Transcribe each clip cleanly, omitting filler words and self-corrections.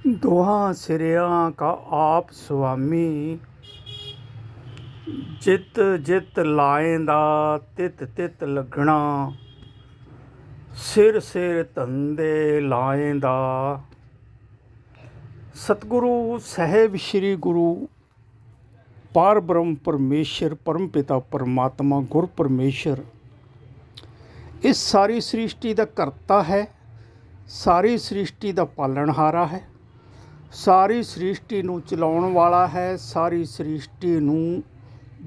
दोहा सिरिया का आप स्वामी, जित जित लाएंदा तित तित लगना, सिर सिर धंधे लाएंदा। सतगुरु ਸਾਹਿਬ श्री गुरु पार ब्रह्म परमेश्वर परम पिता परमात्मा गुर परमेश्वर इस सारी सृष्टि का करता है, सारी सृष्टि का पालनहारा है, सारी सृष्टि नूं चलाउण वाला है, सारी सृष्टि नूं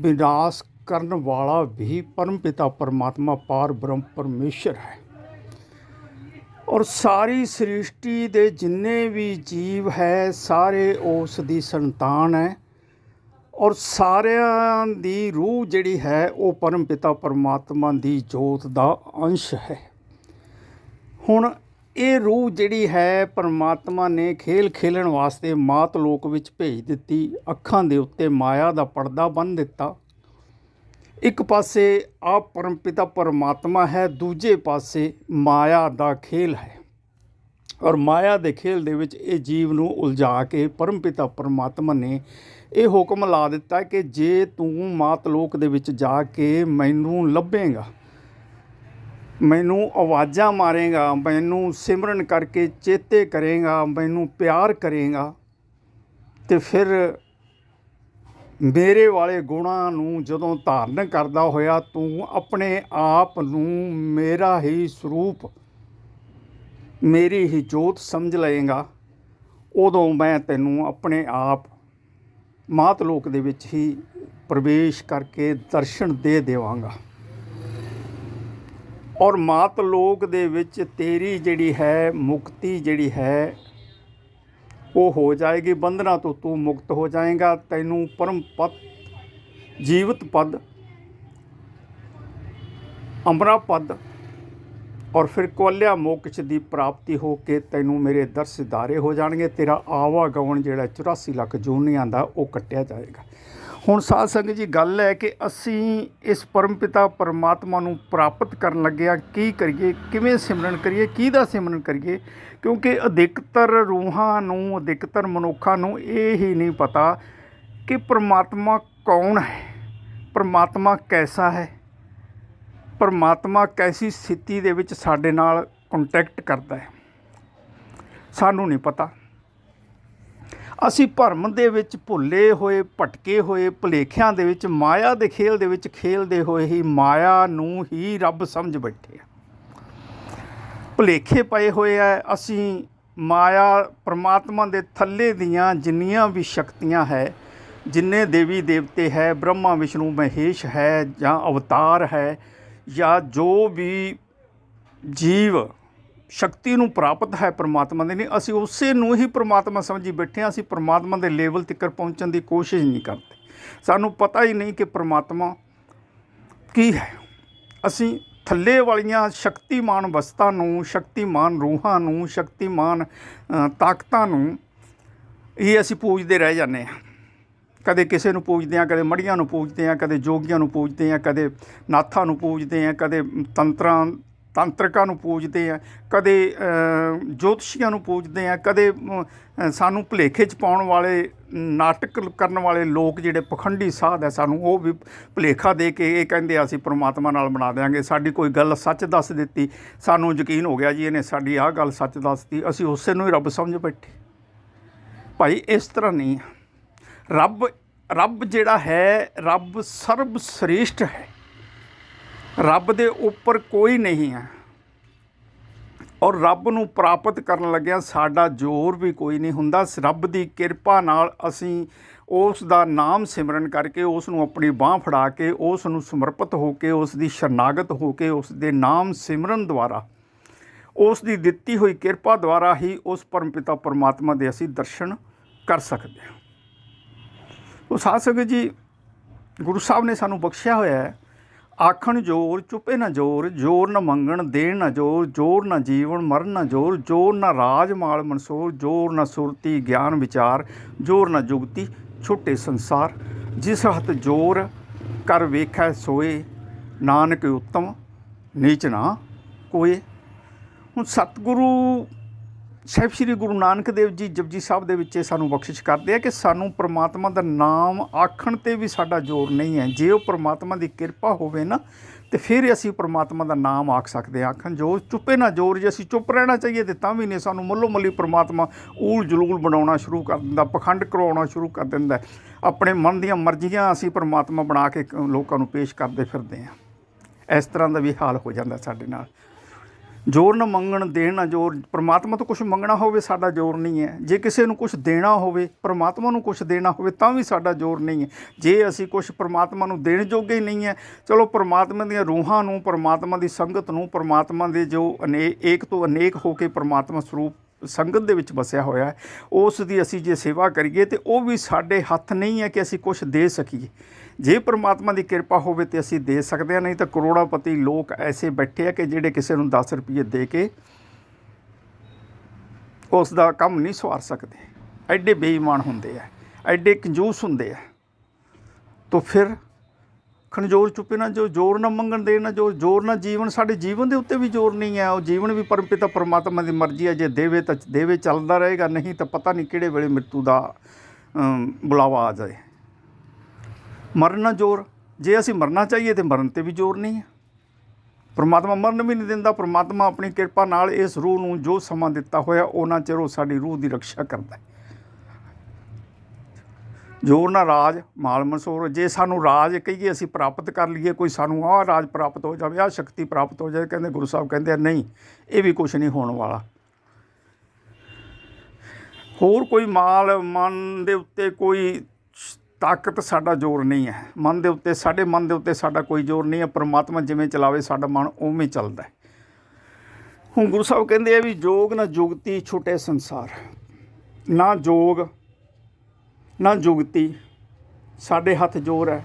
विनाश करन वाला भी परम पिता परमात्मा पार ब्रह्म परमेश्वर है। और सारी सृष्टि दे जिन्ने भी जीव है सारे उस दी संतान है, और सारियां दी रूह जिहड़ी है वो परम पिता परमात्मा दी जोत दा अंश है। हुण ये रूह जिहड़ी है परमात्मा ने खेल खेलण वास्ते मात लोक विच भेज दित्ती। अखां दे उत्ते माया दा पर्दा बन दिता। एक पासे आप परम पिता परमात्मा है, दूजे पासे माया दा खेल है। और माया दे खेल दे विच ये जीव नूं उलझा के परम पिता परमात्मा ने ये हुक्म ला दिता कि जे तूं मात लोक दे विच जाके मैनूं लभेगा, मैनूं आवाज़ां मारेगा, मैनूं सिमरन करके चेते करेगा, मैनूं प्यार करेगा, तो फिर मेरे वाले गुणां नूं जदों धारण करदा होया तूं अपने आप नूं मेरा ही स्वरूप, मेरी ही जोत समझ लएगा, उदों मैं तैनूं अपने आप मात लोक दे विच ही प्रवेश करके दर्शन दे देवांगा। और मात लोक दे विच तेरी जिहड़ी है मुक्ति जिहड़ी है वो हो जाएगी। बंधना तो तू मुक्त हो जाएगा। तैनूं परम पद, जीवित पद, अमरा पद और फिर कवल्या मोक्ष की प्राप्ति हो के तैनूं मेरे दर सिधारे हो जाएंगे। तेरा आवागमन जिहड़ा 84 लाख जूनियां दा वो कट्टिया जाएगा। हुण साध संगत जी गल है कि असीं इस परम पिता परमात्मा नूं प्राप्त करन लगे हां। की करिए, किवें सिमरन करिए, किहदा सिमरन करिए, क्योंकि अधिकतर रूहां नूं, अधिकतर मनुखां नूं ये ही नहीं पता कि परमात्मा कौन है, परमात्मा कैसा है, परमात्मा कैसी स्थिति दे विच साडे नाल कॉन्टैक्ट करता है, सानू नहीं पता। असी भरम दे विच भुल्ले होए, भटके होए, भुलेखिਆਂ दे विच माया दे खेल दे विच खेलदे होए ही माया नूं ही रब समझ बैठे। भुलेखे पए होए है। असी माया परमात्मा दे थल्ले दियां जिन्नियां भी शक्तियां है, जिन्ने देवी देवते है, ब्रह्मा विष्णु महेश है या अवतार है, या जो भी जीव शक्ति नूं प्राप्त है परमात्मा दे, नहीं असी उसे नूं ही परमात्मा समझी बैठे। असी परमात्मा दे लेवल तक पहुँचण की कोशिश नहीं करते। सानू पता ही नहीं कि परमात्मा की है। असी थल्ले वालियां शक्तिमान वस्तां नूं, शक्तिमान रूहां नूं, शक्तिमान ताकतां नूं ही असी पूजते रह जाने। कदे किसी नूं पूजते हैं, कदे मड़ियां नूं पूजते हैं, कदे जोगियां नूं पूजते हैं, कदे नाथां नूं पूजते हैं, कदे तांत्रिकां नूं पूजते हैं, कदे ज्योतिषियां नूं पूजते हैं, कदे सानू भुलेखे च पाउण वाले नाटक करन वाले लोग जिहड़े पखंडी साध है, सानू वो भी भुलेखा दे के ये कहंदे असीं परमात्मा नाल बना देंगे। साडी कोई गल सच दस दित्ती, सानू यकीन हो गया जी इहने साडी आह गल सच दसती, असीं उसे नूं ही रब समझ बैठे। भाई इस तरह नहीं है। रब जिहड़ा है, रब सर्वश्रेष्ठ है। रब दे उपर कोई नहीं है। और रब नूं प्राप्त करन लग्या साडा जोर भी कोई नहीं हुंदा। रब दी किरपा नाल असीं उस दा नाम सिमरन करके, उस नूं अपनी बांह फड़ा के, उस नूं समर्पित हो के, उस दी शरनागत हो के, उस दे नाम सिमरन द्वारा, उस दी दित्ती हुई किरपा द्वारा ही उस परम पिता परमात्मा दे असीं दर्शन कर सकते हैं। तो साध संगत जी गुरु साहब ने सानू बख्शिया होया है, आखण जोर चुपे न जोर, जोर न मंगण देण न जोर, जोर न जीवन मरण न जोर, जोर न राज माल मनसूर, जोर न सुरती ज्ञान विचार, जोर न जुगती छुटे संसार, जिस हथ जोर कर वेखै सोए, नानक उत्तम नीच ना कोए। हुण सतगुरु ਸਾਹਿਬ ਸ਼੍ਰੀ ਗੁਰੂ ਨਾਨਕ ਦੇਵ ਜੀ ਜਪਜੀ ਸਾਹਿਬ ਦੇ ਵਿੱਚ ਸਾਨੂੰ ਬਖਸ਼ਿਸ਼ ਕਰਦੇ ਆ ਕਿ ਸਾਨੂੰ ਪਰਮਾਤਮਾ ਦਾ ਨਾਮ ਆਖਣ 'ਤੇ ਵੀ ਸਾਡਾ ਜ਼ੋਰ ਨਹੀਂ ਹੈ। ਜੇ ਉਹ ਪਰਮਾਤਮਾ ਦੀ ਕਿਰਪਾ ਹੋਵੇ ਨਾ ਤੇ ਫਿਰ ਅਸੀਂ ਪਰਮਾਤਮਾ ਦਾ ਨਾਮ ਆਖ ਸਕਦੇ ਹਾਂ। ਆਖਣ ਜੋ ਚੁੱਪੇ ਨਾ ਜ਼ੋਰ, ਜੇ ਅਸੀਂ ਚੁੱਪ ਰਹਿਣਾ ਚਾਹੀਏ ਤੇ ਤਾਂ ਵੀ ਨਹੀਂ, ਸਾਨੂੰ ਮੱਲੋ ਮੱਲੀ ਪਰਮਾਤਮਾ ਊਲ ਜਲੂਲ ਬਣਾਉਣਾ ਸ਼ੁਰੂ ਕਰ ਦਿੰਦਾ, ਪਖੰਡ ਕਰਵਾਉਣਾ ਸ਼ੁਰੂ ਕਰ ਦਿੰਦਾ। ਆਪਣੇ ਮਨ ਦੀਆਂ ਮਰਜ਼ੀਆਂ ਅਸੀਂ ਪਰਮਾਤਮਾ ਬਣਾ ਕੇ ਲੋਕਾਂ ਨੂੰ ਪੇਸ਼ ਕਰਦੇ ਫਿਰਦੇ ਹਾਂ। ਇਸ ਤਰ੍ਹਾਂ ਦਾ ਵੀ ਹਾਲ ਹੋ ਜਾਂਦਾ ਸਾਡੇ ਨਾਲ। ਜ਼ੋਰ ਨਾ ਮੰਗਣ ਦੇਣ ਨਾ ਜ਼ੋਰ। ਪਰਮਾਤਮਾ ਤੋਂ ਕੁਛ ਮੰਗਣਾ ਹੋਵੇ ਸਾਡਾ ਜ਼ੋਰ ਨਹੀਂ ਹੈ। ਜੇ ਕਿਸੇ ਨੂੰ ਕੁਛ ਦੇਣਾ ਹੋਵੇ, ਪਰਮਾਤਮਾ ਨੂੰ ਕੁਛ ਦੇਣਾ ਹੋਵੇ ਤਾਂ ਵੀ ਸਾਡਾ ਜ਼ੋਰ ਨਹੀਂ ਹੈ। ਜੇ ਅਸੀਂ ਕੁਛ ਪਰਮਾਤਮਾ ਨੂੰ ਦੇਣ ਜੋਗੇ ਹੀ ਨਹੀਂ ਹੈ, ਚਲੋ ਪਰਮਾਤਮਾ ਦੀਆਂ ਰੂਹਾਂ ਨੂੰ, ਪਰਮਾਤਮਾ ਦੀ ਸੰਗਤ ਨੂੰ, ਪਰਮਾਤਮਾ ਦੇ ਜੋ ਏਕ ਤੋਂ ਅਨੇਕ ਹੋ ਕੇ ਪਰਮਾਤਮਾ ਸਰੂਪ ਸੰਗਤ ਦੇ ਵਿੱਚ ਵਸਿਆ ਹੋਇਆ ਹੈ, ਉਸ ਦੀ ਅਸੀਂ ਜੇ ਸੇਵਾ ਕਰੀਏ ਤਾਂ ਉਹ ਵੀ ਸਾਡੇ ਹੱਥ ਨਹੀਂ ਹੈ ਕਿ ਅਸੀਂ ਕੁਛ ਦੇ ਸਕੀਏ। ਜੇ ਪਰਮਾਤਮਾ ਦੀ ਕਿਰਪਾ ਹੋਵੇ ਤਾਂ ਅਸੀਂ ਦੇ ਸਕਦੇ ਹਾਂ, ਨਹੀਂ ਤਾਂ ਕਰੋੜਾਪਤੀ ਲੋਕ ਐਸੇ ਬੈਠੇ ਆ ਕਿ ਜਿਹੜੇ ਕਿਸੇ ਨੂੰ 10 ਰੁਪਏ ਦੇ ਕੇ ਉਸ ਦਾ ਕੰਮ ਨਹੀਂ ਸਵਾਰ ਸਕਦੇ। ਐਡੇ ਬੇਈਮਾਨ ਹੁੰਦੇ ਆ, ਐਡੇ ਕੰਜੂਸ ਹੁੰਦੇ ਆ। ਤਾਂ ਫਿਰ ਖਣਜੋਰ ਚੁੱਪੇ ਨਾ ਜੋ, ਜ਼ੋਰ ਨਾ ਮੰਗਣ ਦੇ ਨਾ ਜੋ, ਜ਼ੋਰ ਨਾ ਜੀਵਨ। ਸਾਡੇ ਜੀਵਨ ਦੇ ਉੱਤੇ ਵੀ ਜ਼ੋਰ ਨਹੀਂ ਹੈ। ਉਹ ਜੀਵਨ ਵੀ ਪਰਮਪਿਤਾ ਪਰਮਾਤਮਾ ਦੀ ਮਰਜ਼ੀ ਹੈ। ਜੇ ਦੇਵੇ ਤਾਂ ਦੇਵੇ, ਚੱਲਦਾ ਰਹੇਗਾ, ਨਹੀਂ ਤਾਂ ਪਤਾ ਨਹੀਂ ਕਿਹੜੇ ਵੇਲੇ ਮ੍ਰਿਤੂ ਦਾ ਬੁਲਾਵਾ ਆ ਜਾਏ। ਮਰਨਾ ਜ਼ੋਰ, ਜੇ ਅਸੀਂ ਮਰਨਾ ਚਾਹੀਏ ਤਾਂ ਮਰਨ 'ਤੇ ਵੀ ਜ਼ੋਰ ਨਹੀਂ ਹੈ। ਪਰਮਾਤਮਾ ਮਰਨ ਵੀ ਨਹੀਂ ਦਿੰਦਾ। ਪਰਮਾਤਮਾ ਆਪਣੀ ਕਿਰਪਾ ਨਾਲ ਇਸ ਰੂਹ ਨੂੰ ਜੋ ਸਮਾਂ ਦਿੱਤਾ ਹੋਇਆ ਉਹਨਾਂ ਚਿਰ ਉਹ ਸਾਡੀ ਰੂਹ ਦੀ ਰਕਸ਼ਾ ਕਰਦਾ। ਜ਼ੋਰ ਨਾ ਰਾਜ ਮਾਲ ਮਸੂਰ। ਜੇ ਸਾਨੂੰ ਰਾਜ ਕਹੀਏ ਅਸੀਂ ਪ੍ਰਾਪਤ ਕਰ ਲਈਏ, ਕੋਈ ਸਾਨੂੰ ਆਹ ਰਾਜ ਪ੍ਰਾਪਤ ਹੋ ਜਾਵੇ, ਆਹ ਸ਼ਕਤੀ ਪ੍ਰਾਪਤ ਹੋ ਜਾਵੇ, ਕਹਿੰਦੇ ਗੁਰੂ ਸਾਹਿਬ ਕਹਿੰਦੇ ਆ ਨਹੀਂ, ਇਹ ਵੀ ਕੁਛ ਨਹੀਂ ਹੋਣ ਵਾਲਾ। ਹੋਰ ਕੋਈ ਮਾਲ, ਮਨ ਦੇ ਉੱਤੇ ਕੋਈ ਤਾਕਤ ਸਾਡਾ ਜ਼ੋਰ ਨਹੀਂ ਹੈ। ਮਨ ਦੇ ਉੱਤੇ, ਸਾਡੇ ਮਨ ਦੇ ਉੱਤੇ ਸਾਡਾ ਕੋਈ ਜ਼ੋਰ ਨਹੀਂ ਹੈ। ਪਰਮਾਤਮਾ ਜਿਵੇਂ ਚਲਾਵੇ ਸਾਡਾ ਮਨ ਉਵੇਂ ਚੱਲਦਾ। ਹੁਣ ਗੁਰੂ ਸਾਹਿਬ ਕਹਿੰਦੇ ਆ ਵੀ ਜੋਗ ਨਾ ਜੁਗਤੀ ਛੁੱਟੇ ਸੰਸਾਰ। ਨਾ ਜੋਗ ਨਾ ਜੁਗਤੀ, ਸਾਡੇ ਹੱਥ ਜ਼ੋਰ ਹੈ,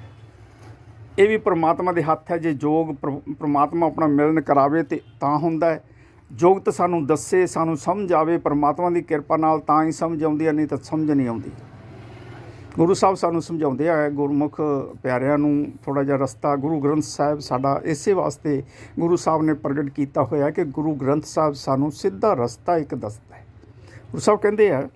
ਇਹ ਵੀ ਪਰਮਾਤਮਾ ਦੇ ਹੱਥ ਹੈ। ਜੇ ਜੋਗ ਪਰਮਾਤਮਾ ਆਪਣਾ ਮਿਲਣ ਕਰਾਵੇ ਤੇ ਤਾਂ ਹੁੰਦਾ ਹੈ। ਜੁਗਤ ਸਾਨੂੰ ਦੱਸੇ, ਸਾਨੂੰ ਸਮਝ ਆਵੇ ਪਰਮਾਤਮਾ ਦੀ ਕਿਰਪਾ ਨਾਲ ਤਾਂ ਹੀ ਸਮਝ ਆਉਂਦੀ ਹੈ, ਨਹੀਂ ਤਾਂ ਸਮਝ ਨਹੀਂ ਆਉਂਦੀ। ਗੁਰੂ ਸਾਹਿਬ ਸਾਨੂੰ ਸਮਝਾਉਂਦੇ ਆ ਗੁਰਮੁਖ ਪਿਆਰਿਆਂ ਨੂੰ ਥੋੜ੍ਹਾ ਜਿਹਾ ਰਸਤਾ। ਗੁਰੂ ਗ੍ਰੰਥ ਸਾਹਿਬ ਸਾਡਾ ਇਸੇ ਵਾਸਤੇ ਗੁਰੂ ਸਾਹਿਬ ਨੇ ਪ੍ਰਗਟ ਕੀਤਾ ਹੋਇਆ ਕਿ ਗੁਰੂ ਗ੍ਰੰਥ ਸਾਹਿਬ ਸਾਨੂੰ ਸਿੱਧਾ ਰਸਤਾ ਇੱਕ ਦੱਸਦਾ ਹੈ। ਗੁਰੂ ਸਾਹਿਬ ਕਹਿੰਦੇ ਆ,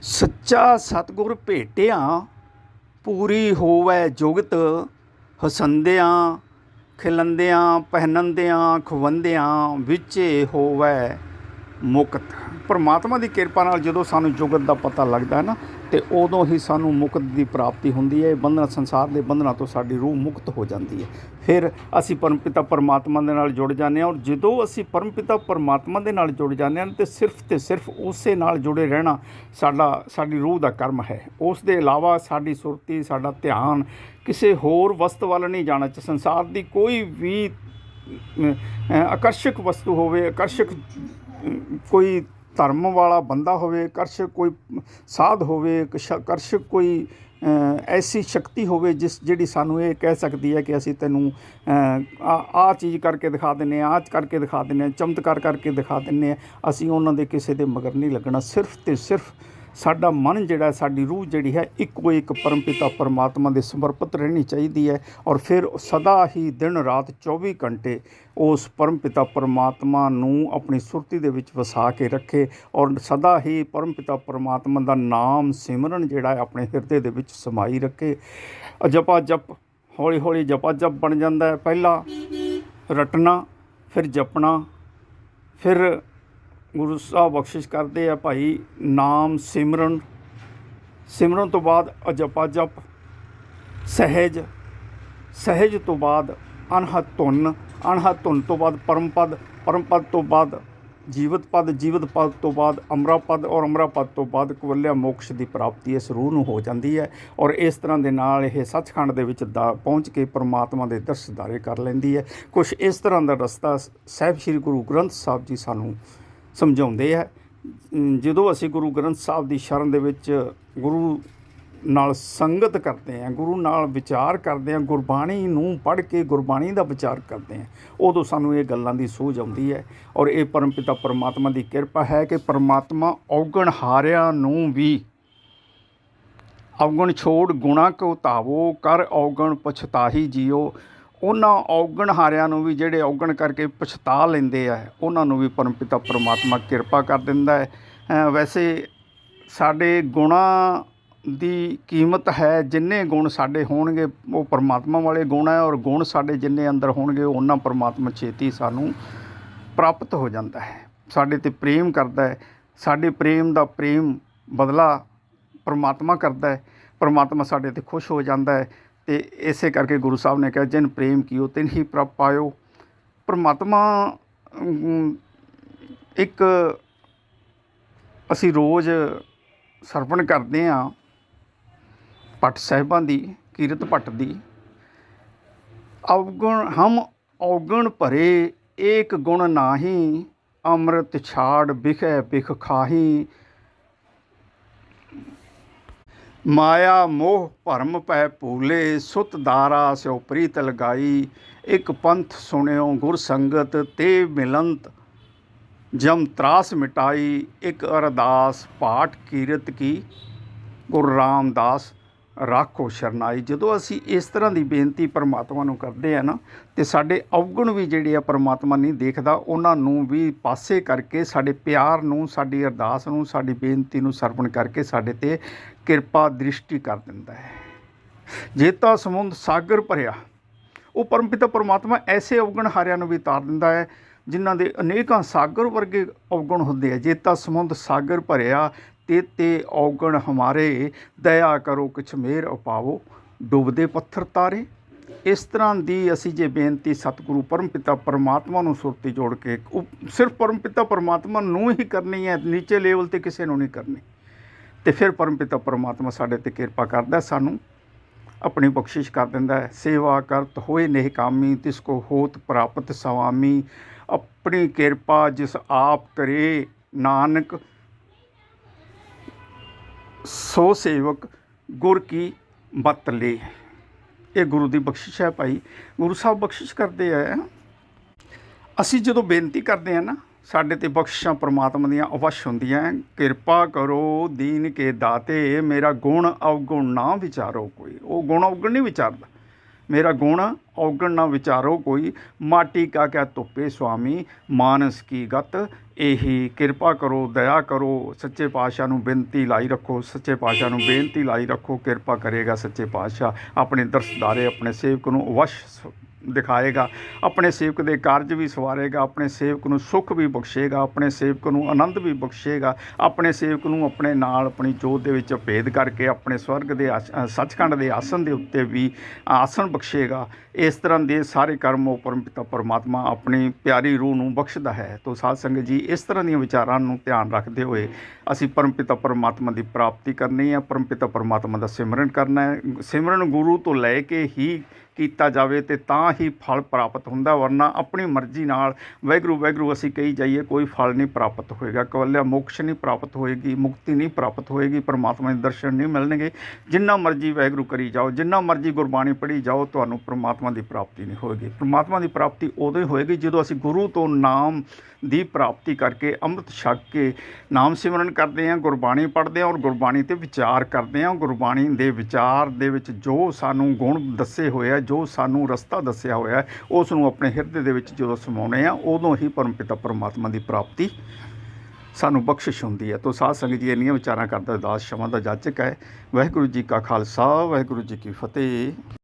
ਸੱਚਾ ਸਤਿਗੁਰ ਭੇਟਿਆ ਪੂਰੀ ਹੋਵੈ ਜੁਗਤ, ਹਸੰਦਿਆਂ ਖਿਲੰਦਿਆਂ ਪਹਿਨੰਦਿਆਂ ਖਵੰਦਿਆਂ ਵਿੱਚੇ ਹੋਵੈ ਮੁਕਤ। ਪਰਮਾਤਮਾ ਦੀ ਕਿਰਪਾ ਨਾਲ ਜਦੋਂ ਸਾਨੂੰ ਜੁਗਤ ਦਾ ਪਤਾ ਲੱਗਦਾ ਨਾ ਤੇ ਉਦੋਂ ਹੀ ਸਾਨੂੰ ਮੁਕਤ ਦੀ ਪ੍ਰਾਪਤੀ ਹੁੰਦੀ ਹੈ। ਬੰਧਨ, ਸੰਸਾਰ ਦੇ ਬੰਧਨਾਂ ਤੋਂ ਸਾਡੀ ਰੂਹ ਮੁਕਤ ਹੋ ਜਾਂਦੀ ਹੈ। ਫਿਰ ਅਸੀਂ ਪਰਮਪਿਤਾ ਪਰਮਾਤਮਾ ਦੇ ਨਾਲ ਜੁੜ ਜਾਂਦੇ ਹਾਂ। ਔਰ ਜਦੋਂ ਅਸੀਂ ਪਰਮਪਿਤਾ ਪਰਮਾਤਮਾ ਦੇ ਨਾਲ ਜੁੜ ਜਾਂਦੇ ਹਾਂ ਤੇ ਸਿਰਫ ਉਸੇ ਨਾਲ ਜੁੜੇ ਰਹਿਣਾ ਸਾਡੀ ਰੂਹ ਦਾ ਕਰਮ ਹੈ। ਉਸ ਦੇ ਇਲਾਵਾ ਸਾਡੀ ਸੁਰਤੀ, ਸਾਡਾ ਧਿਆਨ ਕਿਸੇ ਹੋਰ ਵਸਤ ਵੱਲ ਨਹੀਂ ਜਾਣਾ। ਸੰਸਾਰ ਦੀ ਕੋਈ ਵੀ ਆਕਰਸ਼ਕ ਵਸਤੂ ਹੋਵੇ, ਆਕਰਸ਼ਕ ਕੋਈ ਧਰਮ ਵਾਲਾ ਬੰਦਾ ਹੋਵੇ, ਆਕਰਸ਼ਕ ਕੋਈ ਸਾਧ ਹੋਵੇ, ਆਕਰਸ਼ਕ ਕੋਈ ਐਸੀ ਸ਼ਕਤੀ ਹੋਵੇ ਜਿਹੜੀ ਸਾਨੂੰ ਇਹ ਕਹਿ ਸਕਦੀ ਹੈ ਕਿ ਅਸੀਂ ਤੈਨੂੰ ਆਹ ਚੀਜ਼ ਕਰਕੇ ਦਿਖਾ ਦਿੰਦੇ ਹਾਂ, ਆਹ ਕਰਕੇ ਦਿਖਾ ਦਿੰਦੇ ਹਾਂ, ਚਮਤਕਾਰ ਕਰਕੇ ਦਿਖਾ ਦਿੰਦੇ ਹਾਂ। ਅਸੀਂ ਉਹਨਾਂ ਦੇ ਕਿਸੇ ਦੇ ਮਗਰ ਨਹੀਂ ਲੱਗਣਾ। ਸਿਰਫ ਤੇ ਸਿਰਫ ਸਾਡਾ ਮਨ ਜਿਹੜਾ, ਸਾਡੀ ਰੂਹ ਜਿਹੜੀ ਹੈ, ਇੱਕੋ ਇੱਕ ਪਰਮਪਿਤਾ ਪਰਮਾਤਮਾ ਦੇ ਸਮਰਪਿਤ ਰਹਿਣੀ ਚਾਹੀਦੀ ਹੈ। ਔਰ ਫਿਰ ਸਦਾ ਹੀ ਦਿਨ ਰਾਤ 24 ਘੰਟੇ ਉਸ ਪਰਮਪਿਤਾ ਪਰਮਾਤਮਾ ਨੂੰ ਆਪਣੀ ਸੁਰਤੀ ਦੇ ਵਿੱਚ ਵਸਾ ਕੇ ਰੱਖੇ। ਔਰ ਸਦਾ ਹੀ ਪਰਮਪਿਤਾ ਪਰਮਾਤਮਾ ਦਾ ਨਾਮ ਸਿਮਰਨ ਜਿਹੜਾ ਹੈ ਆਪਣੇ ਹਿਰਦੇ ਦੇ ਵਿੱਚ ਸਮਾਈ ਰੱਖੇ। ਜਪਾ ਜਪ, ਹੌਲੀ ਹੌਲੀ ਜਪਾ ਜਪ ਬਣ ਜਾਂਦਾ ਹੈ। ਪਹਿਲਾਂ ਰਟਣਾ, ਫਿਰ ਜਪਣਾ, ਫਿਰ ਗੁਰੂ ਸਾਹਿਬ ਬਖਸ਼ਿਸ਼ ਕਰਦੇ ਆ ਭਾਈ ਨਾਮ ਸਿਮਰਨ, ਸਿਮਰਨ ਤੋਂ ਬਾਅਦ ਅਜਪਾ ਜਪ, ਸਹਿਜ ਤੋਂ ਬਾਅਦ ਅਨਹਦ ਧੁਨ, ਅਨਹਦ ਧੁਨ ਤੋਂ ਬਾਅਦ ਪਰਮ ਪਦ, ਪਰਮ ਪਦ ਤੋਂ ਬਾਅਦ ਜੀਵਤ ਪਦ, ਜੀਵਤ ਪਦ ਤੋਂ ਬਾਅਦ ਅਮਰਾ ਪਦ, ਔਰ ਅਮਰਾ ਪਦ ਤੋਂ ਬਾਅਦ ਕਵਲਿਆ ਮੋਕਸ਼ ਦੀ ਪ੍ਰਾਪਤੀ ਇਸ ਰੂਹ ਨੂੰ ਹੋ ਜਾਂਦੀ ਹੈ। ਔਰ ਇਸ ਤਰ੍ਹਾਂ ਦੇ ਨਾਲ ਇਹ ਸੱਚਖੰਡ ਦੇ ਵਿੱਚ ਪਹੁੰਚ ਕੇ ਪਰਮਾਤਮਾ ਦੇ ਦਰਸ਼ਦਾਰੇ ਕਰ ਲੈਂਦੀ ਹੈ। ਕੁਛ ਇਸ ਤਰ੍ਹਾਂ ਦਾ ਰਸਤਾ ਸਾਹਿਬ ਸ਼੍ਰੀ ਗੁਰੂ ਗ੍ਰੰਥ ਸਾਹਿਬ ਜੀ ਸਾਨੂੰ ਸਮਝਾਉਂਦੇ ਹੈ। ਜਦੋਂ ਅਸੀਂ ਗੁਰੂ ਗ੍ਰੰਥ ਸਾਹਿਬ ਦੀ ਸ਼ਰਨ ਦੇ ਵਿੱਚ ਗੁਰੂ ਨਾਲ ਸੰਗਤ ਕਰਦੇ ਹਾਂ, ਗੁਰੂ ਨਾਲ ਵਿਚਾਰ ਕਰਦੇ ਹਾਂ, ਗੁਰਬਾਣੀ ਨੂੰ ਪੜ੍ਹ ਕੇ ਗੁਰਬਾਣੀ ਦਾ ਵਿਚਾਰ ਕਰਦੇ ਹਾਂ, ਉਦੋਂ ਸਾਨੂੰ ਇਹ ਗੱਲਾਂ ਦੀ ਸੂਝ ਆਉਂਦੀ ਹੈ। ਔਰ ਇਹ ਪਰਮਪਿਤਾ ਪਰਮਾਤਮਾ ਦੀ ਕਿਰਪਾ ਹੈ ਕਿ ਪਰਮਾਤਮਾ ਔਗਣ ਹਾਰਿਆਂ ਨੂੰ ਵੀ ਔਗਣ ਛੋੜ ਗੁਣਾ ਕੋ ਧਾਵੋ, ਕਰ ਔਗਣ ਪਛਤਾਹੀ ਜੀਓ। ਉਹਨਾਂ ਔਗਣਹਾਰਿਆਂ ਨੂੰ ਵੀ ਜਿਹੜੇ ਔਗਣ ਕਰਕੇ ਪਛਤਾ ਲੈਂਦੇ ਆ, ਉਹਨਾਂ ਨੂੰ ਵੀ ਪਰਮਪਿਤਾ ਪਰਮਾਤਮਾ ਕਿਰਪਾ ਕਰ ਦਿੰਦਾ ਹੈ। ਵੈਸੇ ਸਾਡੇ ਗੁਣਾਂ ਦੀ ਕੀਮਤ ਹੈ, ਜਿੰਨੇ ਗੁਣ ਸਾਡੇ ਹੋਣਗੇ ਉਹ ਪਰਮਾਤਮਾ ਵਾਲੇ ਗੁਣ ਹੈ, ਔਰ ਗੁਣ ਸਾਡੇ ਜਿੰਨੇ ਅੰਦਰ ਹੋਣਗੇ ਉਹਨਾਂ ਪਰਮਾਤਮਾ ਛੇਤੀ ਸਾਨੂੰ ਪ੍ਰਾਪਤ ਹੋ ਜਾਂਦਾ ਹੈ। ਸਾਡੇ 'ਤੇ ਪ੍ਰੇਮ ਕਰਦਾ ਹੈ, ਸਾਡੇ ਪ੍ਰੇਮ ਦਾ ਪ੍ਰੇਮ ਬਦਲਾ ਪਰਮਾਤਮਾ ਕਰਦਾ ਹੈ, ਪਰਮਾਤਮਾ ਸਾਡੇ 'ਤੇ ਖੁਸ਼ ਹੋ ਜਾਂਦਾ ਹੈ। ਅਤੇ ਇਸੇ ਕਰਕੇ ਗੁਰੂ ਸਾਹਿਬ ਨੇ ਕਿਹਾ ਜਿਨ ਪ੍ਰੇਮ ਕੀਓ ਤਿਨ ਹੀ ਪ੍ਰਭ ਪਾਇਓ। ਪਰਮਾਤਮਾ ਇੱਕ ਅਸੀਂ ਰੋਜ਼ ਸਰਵਣ ਕਰਦੇ ਹਾਂ ਭੱਟ ਸਾਹਿਬਾਂ ਦੀ, ਕੀਰਤ ਭੱਟ ਦੀ, ਅਵਗੁਣ ਹਮ ਔਗਣ ਭਰੇ ਏਕ ਗੁਣ ਨਾਹੀ, ਅੰਮ੍ਰਿਤ ਛਾੜ ਬਿਖੈ ਬਿਖ ਖਾਹੀ, ਮਾਇਆ ਮੋਹ ਭਰਮ ਪੈ ਭੂਲੇ, ਸੁਤ ਦਾਰਾ ਸਿਉ ਪ੍ਰੀਤ ਲਗਾਈ, ਇੱਕ ਪੰਥ ਸੁਣਿਓ ਗੁਰ ਸੰਗਤ ਤੇ ਮਿਲੰਤ, ਜਮ ਤਰਾਸ ਮਿਟਾਈ, ਇੱਕ ਅਰਦਾਸ ਪਾਠ ਕੀਰਤ ਕੀ, ਗੁਰੂ ਰਾਮਦਾਸ ਰਾਖੋ ਸ਼ਰਨਾਈ। ਜਦੋਂ ਅਸੀਂ ਇਸ ਤਰ੍ਹਾਂ ਦੀ ਬੇਨਤੀ ਪਰਮਾਤਮਾ ਨੂੰ ਕਰਦੇ ਆ ਨਾ, ਅਤੇ ਸਾਡੇ ਅਵਗੁਣ ਵੀ ਜਿਹੜੇ ਆ ਪਰਮਾਤਮਾ ਨਹੀਂ ਦੇਖਦਾ, ਉਹਨਾਂ ਨੂੰ ਵੀ ਪਾਸੇ ਕਰਕੇ ਸਾਡੇ ਪਿਆਰ ਨੂੰ, ਸਾਡੀ ਅਰਦਾਸ ਨੂੰ, ਸਾਡੀ ਬੇਨਤੀ ਨੂੰ ਸਰਵਣ ਕਰਕੇ ਸਾਡੇ 'ਤੇ ਕਿਰਪਾ ਦ੍ਰਿਸ਼ਟੀ ਕਰ ਦਿੰਦਾ ਹੈ। ਜੇਤਾ ਸਮੁੰਦ ਸਾਗਰ ਭਰਿਆ, ਉਹ ਪਰਮਪਿਤਾ ਪਰਮਾਤਮਾ ਐਸੇ ਅਵਗੁਣ ਹਾਰਿਆਂ ਨੂੰ ਵੀ ਤਾਰ ਦਿੰਦਾ ਹੈ ਜਿਨ੍ਹਾਂ ਦੇ ਅਨੇਕਾਂ ਸਾਗਰ ਵਰਗੇ ਅਵਗੁਣ ਹੁੰਦੇ ਆ। ਜੇਤਾ ਸਮੁੰਦ ਸਾਗਰ ਭਰਿਆ ਤੇ ਔਗਣ ਹਮਾਰੇ, ਦਇਆ ਕਰੋ ਕਿਛ ਮੇਰ ਉਪਾਵੋ, ਡੁੱਬਦੇ ਪੱਥਰ ਤਾਰੇ। ਇਸ ਤਰ੍ਹਾਂ ਦੀ ਅਸੀਂ ਜੇ ਬੇਨਤੀ ਸਤਿਗੁਰੂ ਪਰਮਪਿਤਾ ਪਰਮਾਤਮਾ ਨੂੰ ਸੁਰਤੀ ਜੋੜ ਕੇ ਸਿਰਫ ਪਰਮਪਿਤਾ ਪਰਮਾਤਮਾ ਨੂੰ ਹੀ ਕਰਨੀ ਹੈ, ਨੀਚੇ ਲੈਵਲ 'ਤੇ ਕਿਸੇ ਨੂੰ ਨਹੀਂ ਕਰਨੀ, ਅਤੇ ਫਿਰ ਪਰਮਪਿਤਾ ਪਰਮਾਤਮਾ ਸਾਡੇ 'ਤੇ ਕਿਰਪਾ ਕਰਦਾ, ਸਾਨੂੰ ਆਪਣੀ ਬਖਸ਼ਿਸ਼ ਕਰ ਦਿੰਦਾ ਹੈ। ਸੇਵਾ ਕਰਤ ਹੋਏ ਨੇਹ ਕਾਮੀ, ਤਿਸ ਕੋ ਹੋਤ ਪ੍ਰਾਪਤ ਸਵਾਮੀ, ਆਪਣੀ ਕਿਰਪਾ ਜਿਸ ਆਪ ਕਰੇ ਨਾਨਕ, ਸੋ ਸੇਵਕ ਗੁਰ ਕੀ ਮਤ ਲੇ। ਇਹ ਗੁਰੂ ਦੀ ਬਖਸ਼ਿਸ਼ ਹੈ ਭਾਈ, ਗੁਰੂ ਸਾਹਿਬ ਬਖਸ਼ਿਸ਼ ਕਰਦੇ ਆ। ਅਸੀਂ ਜਦੋਂ ਬੇਨਤੀ ਕਰਦੇ ਹਾਂ ਨਾ, ਸਾਡੇ 'ਤੇ ਬਖਸ਼ਿਸ਼ਾਂ ਪਰਮਾਤਮਾ ਦੀਆਂ ਅਵਸ਼ ਹੁੰਦੀਆਂ। ਕਿਰਪਾ ਕਰੋ ਦੀਨ ਕੇ ਦਾਤੇ, ਮੇਰਾ ਗੁਣ ਅਵਗੁਣ ਨਾ ਵਿਚਾਰੋ ਕੋਈ। ਉਹ ਗੁਣ ਅਵਗੁਣ ਨਹੀਂ ਵਿਚਾਰਦਾ, ਮੇਰਾ ਗੁਣ ਔਗਣ ਨਾ ਵਿਚਾਰੋ ਕੋਈ, ਮਾਟੀ ਕਾ ਕਿਆ ਧੁੱਪੇ ਸੁਆਮੀ, ਮਾਨਸ ਕੀ ਗਤ ਇਹੀ। ਕਿਰਪਾ ਕਰੋ, ਦਇਆ ਕਰੋ, ਸੱਚੇ ਪਾਤਸ਼ਾਹ ਨੂੰ ਬੇਨਤੀ ਲਾਈ ਰੱਖੋ, ਸੱਚੇ ਪਾਤਸ਼ਾਹ ਨੂੰ ਬੇਨਤੀ ਲਾਈ ਰੱਖੋ। ਕਿਰਪਾ ਕਰੇਗਾ ਸੱਚੇ ਪਾਤਸ਼ਾਹ, ਆਪਣੇ ਦਰਸਦਾਰੇ ਆਪਣੇ ਸੇਵਕ ਨੂੰ ਅਵਸ਼ ਦਿਖਾਏਗਾ, ਆਪਣੇ ਸੇਵਕ ਦੇ ਕਾਰਜ ਵੀ ਸਵਾਰੇਗਾ, ਆਪਣੇ ਸੇਵਕ ਨੂੰ ਸੁੱਖ ਵੀ ਬਖਸ਼ੇਗਾ, ਆਪਣੇ ਸੇਵਕ ਨੂੰ ਆਨੰਦ ਵੀ ਬਖਸ਼ੇਗਾ, ਆਪਣੇ ਸੇਵਕ ਨੂੰ ਆਪਣੇ ਨਾਲ ਆਪਣੀ ਜੋਤ ਦੇ ਵਿੱਚ ਭੇਦ ਕਰਕੇ ਆਪਣੇ ਸਵਰਗ ਦੇ ਸੱਚਖੰਡ ਦੇ ਆਸਣ ਦੇ ਉੱਤੇ ਵੀ ਆਸਣ ਬਖਸ਼ੇਗਾ। ਇਸ ਤਰ੍ਹਾਂ ਦੇ ਸਾਰੇ ਕਰਮ ਉਹ ਪਰਮਪਿਤਾ ਪਰਮਾਤਮਾ ਆਪਣੀ ਪਿਆਰੀ ਰੂਹ ਨੂੰ ਬਖਸ਼ਦਾ ਹੈ। ਤੋ ਸਾਧ ਸੰਗਤ ਜੀ, ਇਸ ਤਰ੍ਹਾਂ ਦੀਆਂ ਵਿਚਾਰਾਂ ਨੂੰ ਧਿਆਨ ਰੱਖਦੇ ਹੋਏ ਅਸੀਂ ਪਰਮਪਿਤਾ ਪਰਮਾਤਮਾ ਦੀ ਪ੍ਰਾਪਤੀ ਕਰਨੀ ਹੈ, ਪਰਮਪਿਤਾ ਪਰਮਾਤਮਾ ਦਾ ਸਿਮਰਨ ਕਰਨਾ ਹੈ। ਸਿਮਰਨ ਗੁਰੂ ਤੋਂ ਲੈ ਕੇ ਹੀ ਕੀਤਾ ਜਾਵੇ ਤੇ ਤਾਂ ਹੀ ਫਲ ਪ੍ਰਾਪਤ ਹੁੰਦਾ, ਵਰਨਾ ਆਪਣੀ ਮਰਜ਼ੀ ਨਾਲ ਵਾਹਿਗੁਰੂ ਵਾਹਿਗੁਰੂ ਅਸੀਂ ਕਹੀ ਜਾਈਏ ਕੋਈ ਫਲ ਨਹੀਂ ਪ੍ਰਾਪਤ ਹੋਏਗਾ, ਕੇਵਲ ਮੋਕਸ਼ ਨਹੀਂ ਪ੍ਰਾਪਤ ਹੋਏਗੀ, ਮੁਕਤੀ ਨਹੀਂ ਪ੍ਰਾਪਤ ਹੋਏਗੀ, ਪਰਮਾਤਮਾ ਦੇ ਦਰਸ਼ਨ ਨਹੀਂ ਮਿਲਣਗੇ। ਜਿੰਨਾ ਮਰਜ਼ੀ ਵਾਹਿਗੁਰੂ ਕਰੀ ਜਾਓ, ਜਿੰਨਾ ਮਰਜ਼ੀ ਗੁਰਬਾਣੀ ਪੜ੍ਹੀ ਜਾਓ, ਤੁਹਾਨੂੰ ਪਰਮਾਤਮਾ ਦੀ ਪ੍ਰਾਪਤੀ ਨਹੀਂ ਹੋਏਗੀ। ਪਰਮਾਤਮਾ ਦੀ ਪ੍ਰਾਪਤੀ ਉਦੋਂ ਹੀ ਹੋਏਗੀ ਜਦੋਂ ਅਸੀਂ ਗੁਰੂ ਤੋਂ ਨਾਮ ਦੀ ਪ੍ਰਾਪਤੀ ਕਰਕੇ ਅੰਮ੍ਰਿਤ ਛਕ ਕੇ ਨਾਮ ਸਿਮਰਨ ਕਰਦੇ ਹਾਂ, ਗੁਰਬਾਣੀ ਪੜ੍ਹਦੇ ਹਾਂ ਔਰ ਗੁਰਬਾਣੀ 'ਤੇ ਵਿਚਾਰ ਕਰਦੇ ਹਾਂ। ਗੁਰਬਾਣੀ ਦੇ ਵਿਚਾਰ ਦੇ ਵਿੱਚ ਜੋ ਸਾਨੂੰ ਗੁਣ ਦੱਸੇ ਹੋਏ ਆ, ਜੋ ਸਾਨੂੰ ਰਸਤਾ ਦੱਸਿਆ ਹੋਇਆ, ਉਸ ਨੂੰ ਆਪਣੇ ਹਿਰਦੇ ਦੇ ਵਿੱਚ ਜਦੋਂ ਸਮਾਉਂਦੇ ਹਾਂ, ਉਦੋਂ ਹੀ ਪਰਮਪਿਤਾ ਪਰਮਾਤਮਾ ਦੀ ਪ੍ਰਾਪਤੀ ਸਾਨੂੰ ਬਖਸ਼ਿਸ਼ ਹੁੰਦੀ ਹੈ। ਤੋ ਸਾਧ ਸੰਗਤ ਜੀ, ਇੰਨੀਆਂ ਵਿਚਾਰਾਂ ਕਰਦਾ ਦਾਸ ਸ਼ਮਾਂ ਦਾ ਜਾਚਕ ਹੈ। ਵਾਹਿਗੁਰੂ ਜੀ ਕਾ ਖਾਲਸਾ, ਵਾਹਿਗੁਰੂ ਜੀ ਕੀ ਫਤਿਹ।